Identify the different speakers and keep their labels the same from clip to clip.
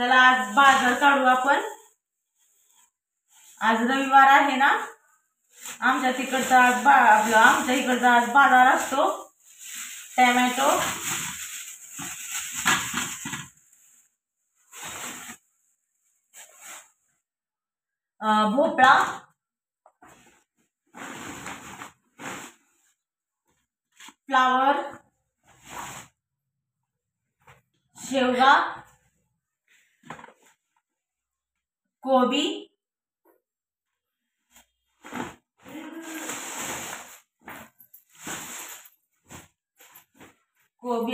Speaker 1: चला आज बाजार काढू आपण। आज रविवार आहे ना, आमच्या तिकडचा आमच्या इकडचा आज बाजार असतो। टोमॅटो, भोपळा, फ्लावर, शेवगा, कोबी,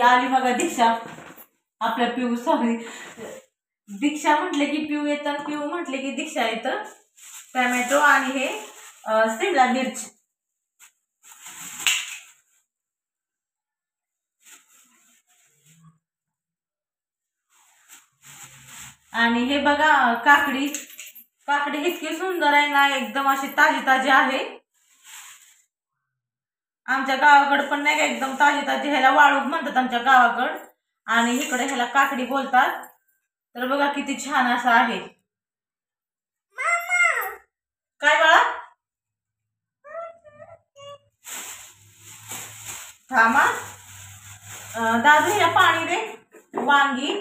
Speaker 1: आली बघा दीक्षा। आपल्या पिऊ सॉरी दीक्षा म्हटले की पिऊ येतं, पिऊ म्हटले की दीक्षा येतं। टोमॅटो आणि हे शिमला मिर्च, आणि हे बघा काकडी। काकडी इतकी सुंदर आहे ना, एकदम अशी ताजी ताजी आहे। आमच्या गावाकडे पण नाही का एकदम ताजी ताजी, ह्याला वाळूक म्हणतात आमच्या गावाकडे, आणि इकडे ह्याला काकडी बोलतात। तर बघा किती छान असं आहे। काय बाळा? थांबा दादू ह्याला पाणी दे। वांगी,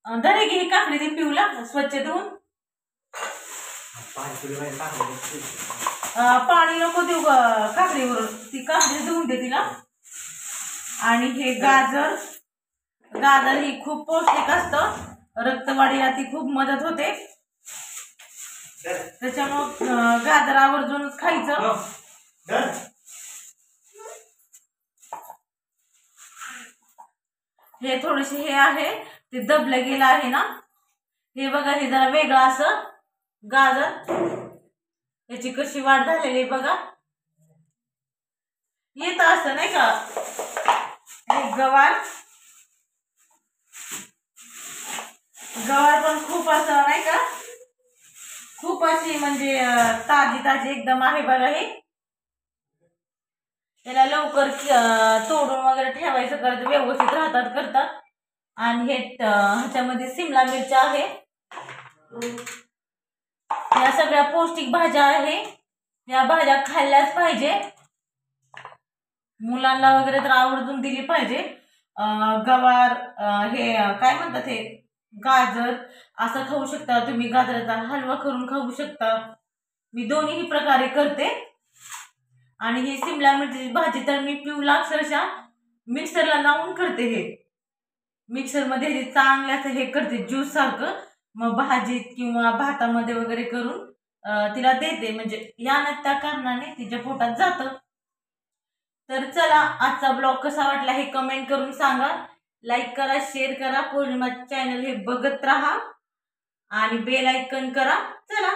Speaker 1: दरे घे काकडी दे पिऊला स्वच्छ धुवून। पाणी नको देऊ काकडीवर, ती काकडी धुवून दे तिला। आणि हे गाजर, गाजर ही खूप पौष्टिक असतं, रक्तवाढीला ती खूप मदत होते, त्याच्यामुळे गाजर आवर्जूनच खायचं। हे थोडेसे हे आहे ते दबलं गेलं आहे ना, हे बघा हे जरा वेगळं असं गाजर, याची कशी वाढ झालेली बघा। येत असं नाही का। गवार, गवार पण खूप असं नाही का, खूप अशी म्हणजे ताजी ताजी एकदम आहे बघा। हे याला लवकर तोडून वगैरे ठेवायचं, करायचं व्यवस्थित राहतात करतात। आणि हे ह्याच्यामध्ये शिमला मिरची आहे। या सगळ्या पौष्टिक भाज्या आहे, या भाज्या खाल्ल्याच पाहिजे, मुलांना वगैरे तर आवर्जून दिली पाहिजे। गवार, हे काय म्हणतात हे गाजर असं खाऊ शकता तुम्ही, गाजराचा हलवा करून खाऊ शकता, मी दोन्ही प्रकारे करते। आणि ही शिमला मिरची भाजी तर मी पिऊला अक्षरशः मिक्सरला लावून करते। हे मिक्सरमध्ये हे चांगलं हे करते ज्यूस सारखं, मग भाजीत किंवा भातामध्ये वगैरे करून तिला देते, म्हणजे या त्या कारणाने तिच्या पोटात जातं। तर चला आजचा ब्लॉग कसा वाटला हे कमेंट करून सांगा, लाईक करा, शेअर करा, पौर्णिमा चॅनल हे बघत राहा आणि बेल आयकॉन करा। चला